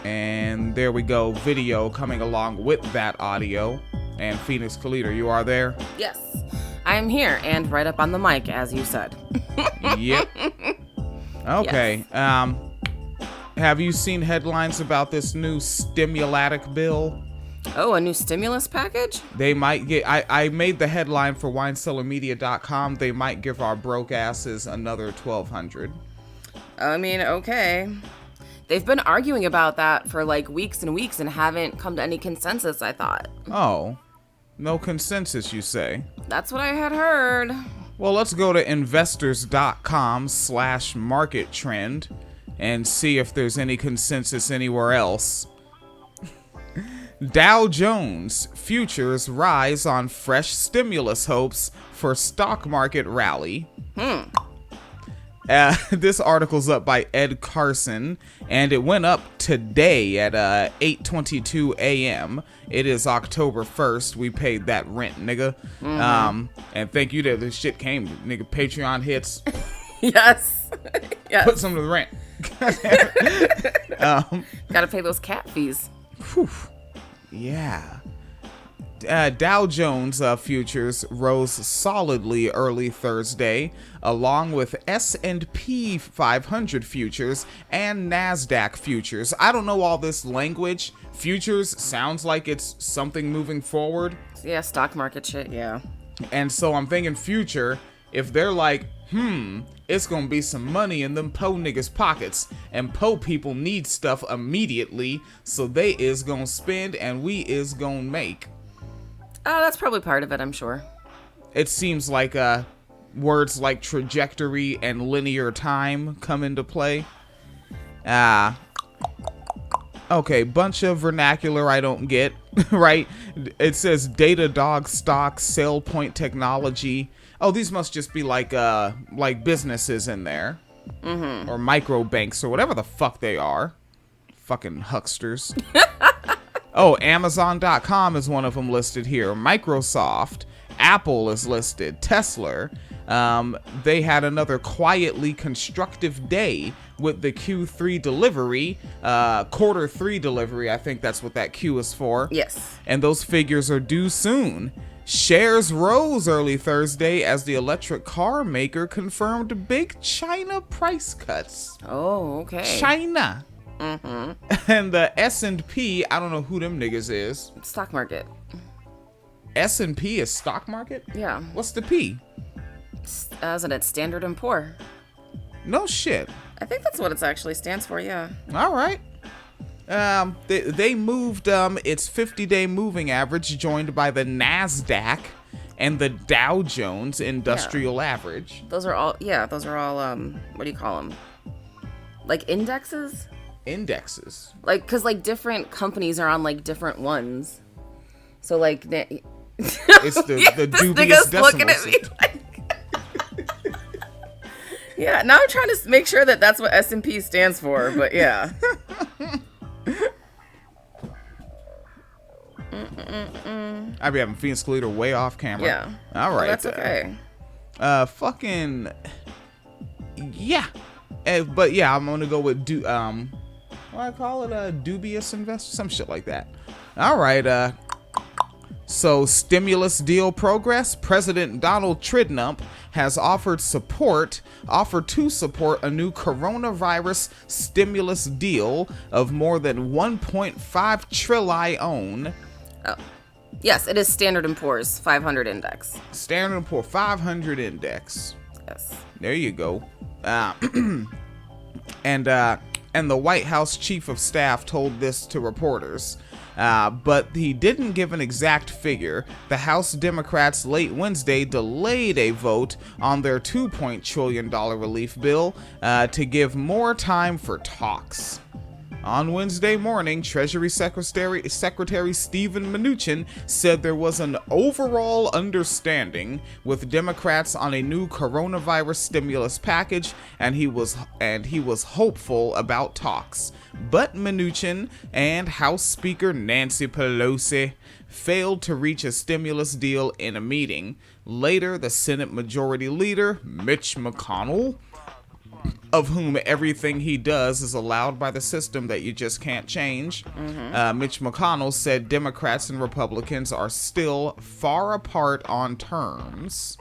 And there we go, video coming along with that audio. And Phoenix Kalita, you are there? Yes, I am here and right up on the mic, as you said. Yep. Okay. Yes. Have you seen headlines about this new stimulatic bill? Oh, a new stimulus package? They might get, I made the headline for winecellarmedia.com. They might give our broke asses another $1,200. I mean, okay. They've been arguing about that for like weeks and weeks and haven't come to any consensus, I thought. Oh, no consensus, you say? That's what I had heard. Well, let's go to investors.com/market trend and see if there's any consensus anywhere else. Dow Jones futures rise on fresh stimulus hopes for stock market rally. This article's up by Ed Carson, and it went up today at 8:22 a.m. It is October 1st. We paid that rent, nigga. And thank you that this shit came, nigga. Patreon hits. Yes. Yes. Put some of the rent. Gotta pay those cat fees. Whew. Yeah. Dow Jones futures rose solidly early Thursday, along with S&P 500 futures and Nasdaq futures. I don't know all this language. Futures sounds like it's something moving forward. Yeah, stock market shit, yeah. And so I'm thinking future, if they're like, it's gonna be some money in them po niggas pockets, and po people need stuff immediately, so they is gonna spend and we is gonna make. Oh, that's probably part of it, I'm sure. It seems like words like trajectory and linear time come into play. Okay, bunch of vernacular I don't get, right? It says Datadog stock, SailPoint technology. Oh, these must just be like businesses in there. Or micro banks or whatever the fuck they are. Fucking hucksters. Oh, Amazon.com is one of them listed here. Microsoft, Apple is listed. Tesla. They had another quietly constructive day with the Q3 delivery, quarter 3 delivery. I think that's what that Q is for. Yes. And those figures are due soon. Shares rose early Thursday as the electric car maker confirmed big China price cuts. Oh, okay. China. And the S&P, I don't know who them niggas is. Stock market. S&P is stock market? Yeah. What's the P? Isn't it Standard & Poor? No shit. I think that's what it actually stands for, yeah. All right. They moved its 50-day moving average, joined by the Nasdaq and the Dow Jones Industrial Average. Those are all, what do you call them? Like indexes? Indexes. Like, because, like, different companies are on, like, different ones. So, like, it's the dubious decimal looking at me like... Yeah, now I'm trying to make sure that that's what S&P stands for, but yeah. I be having Phoenix Kalita way off camera. Yeah. All right. Well, that's okay. Fucking... Yeah. But yeah, I'm gonna go with what I call it, a dubious investor, some shit like that. All right. So stimulus deal progress. President Donald Trump has offered to support a new coronavirus stimulus deal of more than 1.5 trillion. Oh, yes, it is Standard & Poor's 500 index. Standard & Poor 500 index. Yes. There you go. And the White House chief of staff told this to reporters. But he didn't give an exact figure. The House Democrats late Wednesday delayed a vote on their $2 trillion relief bill to give more time for talks. On Wednesday morning, Treasury Secretary Steven Mnuchin said there was an overall understanding with Democrats on a new coronavirus stimulus package, and he was hopeful about talks. But Mnuchin and House Speaker Nancy Pelosi failed to reach a stimulus deal in a meeting. Later, the Senate Majority Leader, Mitch McConnell, of whom everything he does is allowed by the system that you just can't change. Mitch McConnell said Democrats and Republicans are still far apart on terms.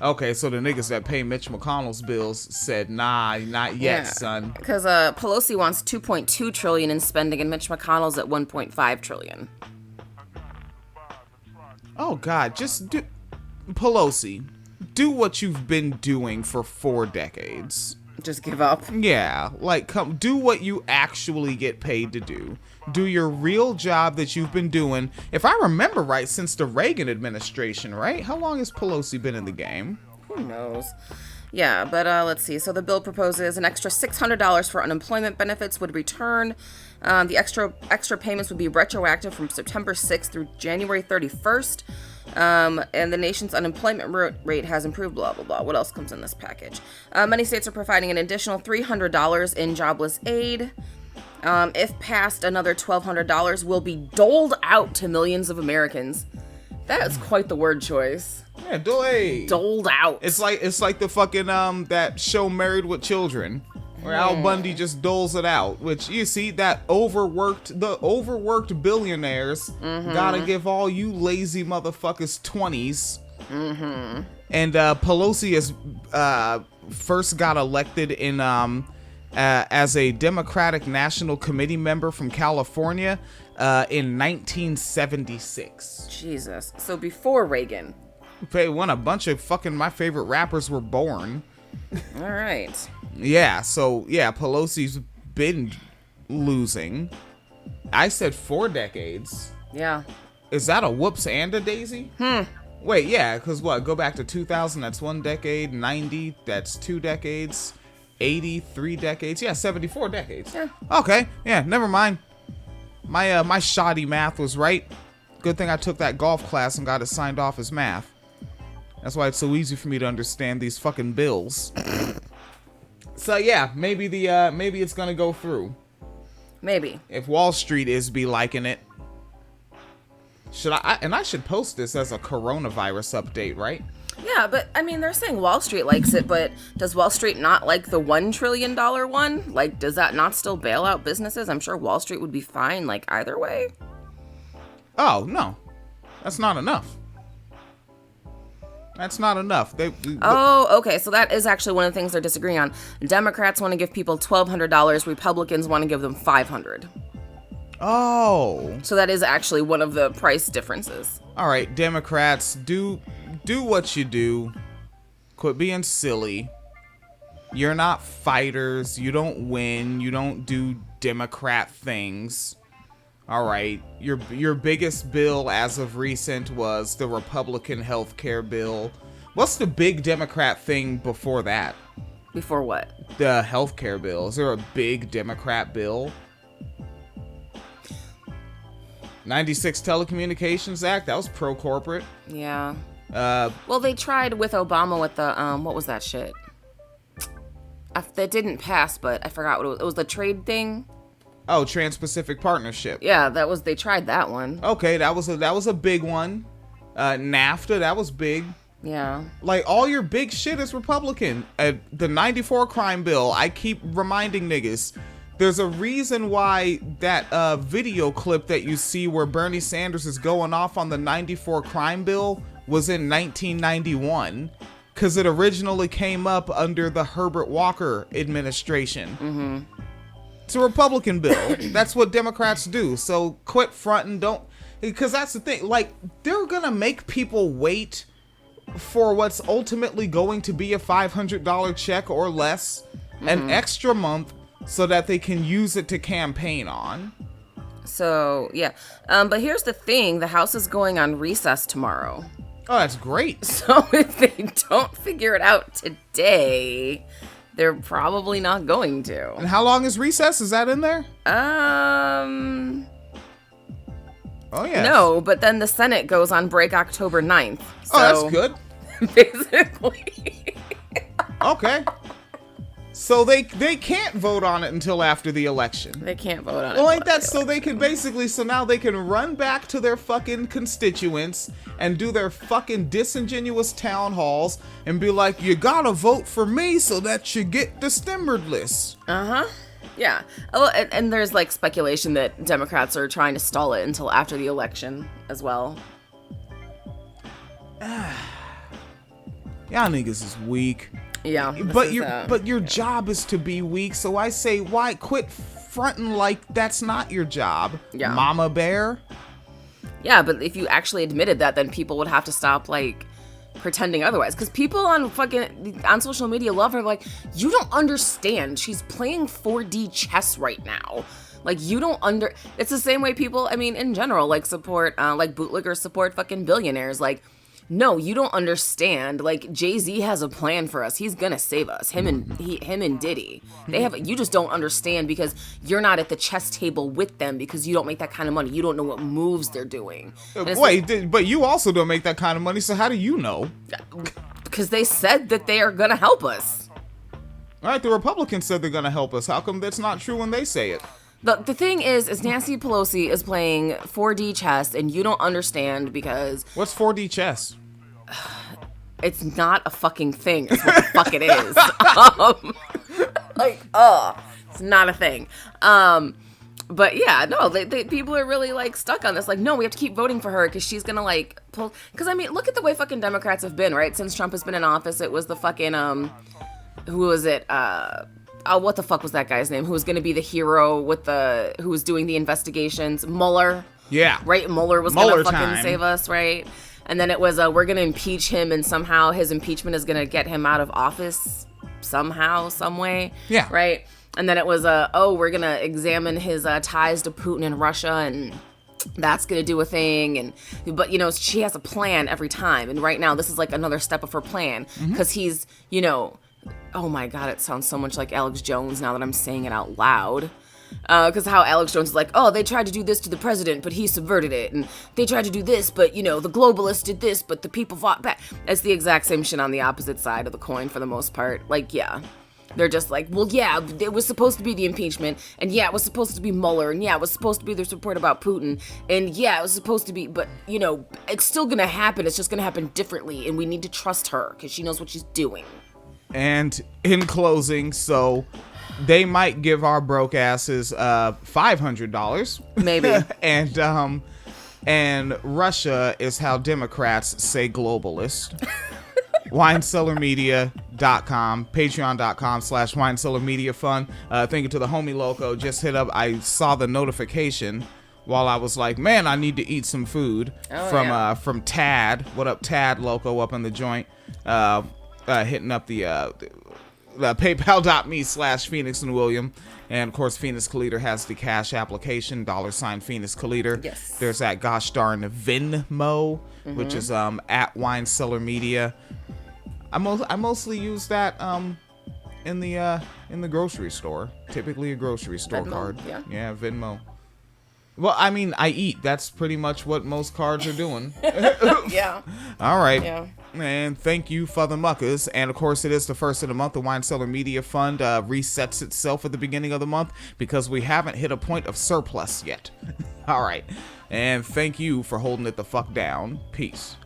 Okay, so the niggas that pay Mitch McConnell's bills said, nah, not yet, son. Because Pelosi wants $2.2 trillion in spending, and Mitch McConnell's at $1.5 trillion. Oh, God, just do... Pelosi, do what you've been doing for 4 decades. Just give up. Yeah, like, do what you actually get paid to do. Do your real job that you've been doing, if I remember right, since the Reagan administration, right? How long has Pelosi been in the game? Who knows? Yeah, but let's see. So the bill proposes an extra $600 for unemployment benefits would return. The extra payments would be retroactive from September 6th through January 31st. And the nation's unemployment rate has improved, blah, blah, blah. What else comes in this package? Many states are providing an additional $300 in jobless aid. If passed, another $1,200 will be doled out to millions of Americans. That is quite the word choice. Yeah, doled out. It's like the fucking that show Married with Children, where Al Bundy just doles it out. Which you see that overworked billionaires gotta give all you lazy motherfuckers 20s. And Pelosi has first got elected in as a Democratic National Committee member from California in 1976. Jesus. So before Reagan. When a bunch of fucking my favorite rappers were born. All right. Yeah, so, yeah, Pelosi's been losing. I said 4 decades. Yeah. Is that a whoops and a daisy? Wait, yeah, because what? Go back to 2000, that's 1 decade. 90, that's 2 decades. 80, 3 decades. Yeah, 74 decades. Yeah. Okay, yeah, never mind. My shoddy math was right. Good thing I took that golf class and got it signed off as math. That's why it's so easy for me to understand these fucking bills. So yeah, maybe it's gonna go through. Maybe. If Wall Street is be liking it. I should post this as a coronavirus update, right? Yeah, but I mean, they're saying Wall Street likes it, but does Wall Street not like the $1 trillion one? Like, does that not still bail out businesses? I'm sure Wall Street would be fine, like, either way. Oh, no. That's not enough. That's not enough. Oh, okay. So that is actually one of the things they're disagreeing on. Democrats want to give people $1,200. Republicans want to give them $500. Oh. So that is actually one of the price differences. All right, Democrats, do what you do. Quit being silly. You're not fighters. You don't win. You don't do Democrat things. All right, your biggest bill as of recent was the Republican health care bill. What's the big Democrat thing before that? Before what? The health care bill. Is there a big Democrat bill? 96 Telecommunications Act, that was pro-corporate. Yeah. Well, they tried with Obama with the, what was that shit? That didn't pass, but I forgot what it was. It was the trade thing. Oh, Trans-Pacific Partnership. Yeah, they tried that one. Okay, that was a big one. NAFTA, that was big. Yeah. Like, all your big shit is Republican. The 94 crime bill, I keep reminding niggas, there's a reason why that video clip that you see where Bernie Sanders is going off on the 94 crime bill was in 1991. Because it originally came up under the Herbert Walker administration. Mm-hmm. It's a Republican bill. That's what Democrats do. So quit fronting, don't... Because that's the thing. Like, they're going to make people wait for what's ultimately going to be a $500 check or less, an extra month, so that they can use it to campaign on. So, yeah. But here's the thing. The House is going on recess tomorrow. Oh, that's great. So if they don't figure it out today... They're probably not going to. And how long is recess? Is that in there? Oh, yeah. No, but then the Senate goes on break October 9th. So oh, that's good. Basically. Okay. So they can't vote on it until after the election. They can't vote on it. Well, ain't that so they can basically, so now they can run back to their fucking constituents and do their fucking disingenuous town halls and be like, you gotta vote for me so that you get the stimulus. Yeah. Oh, and there's like speculation that Democrats are trying to stall it until after the election as well. Y'all niggas is weak. Yeah. But your job is to be weak, so I say, why quit fronting like that's not your job, Mama Bear? Yeah, but if you actually admitted that, then people would have to stop, like, pretending otherwise. Because people on social media love her, like, you don't understand. She's playing 4D chess right now. Like, you don't it's the same way people, I mean, in general, like, support, like, bootlickers support fucking billionaires. Like, no, you don't understand. Like, Jay-Z has a plan for us. He's gonna save us. Him and Diddy. You just don't understand because you're not at the chess table with them because you don't make that kind of money. You don't know what moves they're doing. Wait, but you also don't make that kind of money, so how do you know? Because they said that they are gonna help us. All right, the Republicans said they're gonna help us. How come that's not true when they say it? The thing is Nancy Pelosi is playing 4D chess, and you don't understand because... What's 4D chess? It's not a fucking thing. It's what the fuck it is. It's not a thing. But yeah, no, people are really, like, stuck on this. Like, no, we have to keep voting for her because she's gonna, like, pull... Because, I mean, look at the way fucking Democrats have been, right? Since Trump has been in office, it was the fucking, who was it? Oh, what the fuck was that guy's name? Who was going to be the hero who was doing the investigations? Mueller. Yeah. Right? Mueller was going to fucking save us, right? And then it was, we're going to impeach him and somehow his impeachment is going to get him out of office somehow, some way. Yeah. Right? And then it was, we're going to examine his ties to Putin and Russia and that's going to do a thing. But, you know, she has a plan every time. And right now, this is like another step of her plan because he's, you know... Oh my God, it sounds so much like Alex Jones now that I'm saying it out loud. Because how Alex Jones is like, oh, they tried to do this to the president, but he subverted it. And they tried to do this, but, you know, the globalists did this, but the people fought back. It's the exact same shit on the opposite side of the coin for the most part. Like, yeah. They're just like, well, yeah, it was supposed to be the impeachment. And yeah, it was supposed to be Mueller. And yeah, it was supposed to be this report about Putin. And yeah, it was supposed to be, but, you know, it's still going to happen. It's just going to happen differently. And we need to trust her because she knows what she's doing. And in closing, so they might give our broke asses $500 maybe. and Russia is how Democrats say globalist. WineCellarMedia.com, Patreon.com/WineCellarMediaFund. Thank you to the homie Loco. Just hit up. I saw the notification while I was like, man, I need to eat some food from Tad. What up, Tad Loco up in the joint? Hitting up the PayPal.me/Phoenix and William. And of course, Phoenix Caliter has the cash application, $ Phoenix Caliter. Yes. There's that gosh darn Venmo, which is at Wine Cellar Media. I mostly use that in the grocery store. Typically a grocery store Venmo, card. Yeah, Venmo. Well, I mean, I eat. That's pretty much what most cards are doing. Yeah. All right. Yeah. And thank you for the muckers. And of course, it is the first of the month. The Wine Cellar Media Fund resets itself at the beginning of the month because we haven't hit a point of surplus yet. All right. And thank you for holding it the fuck down. Peace.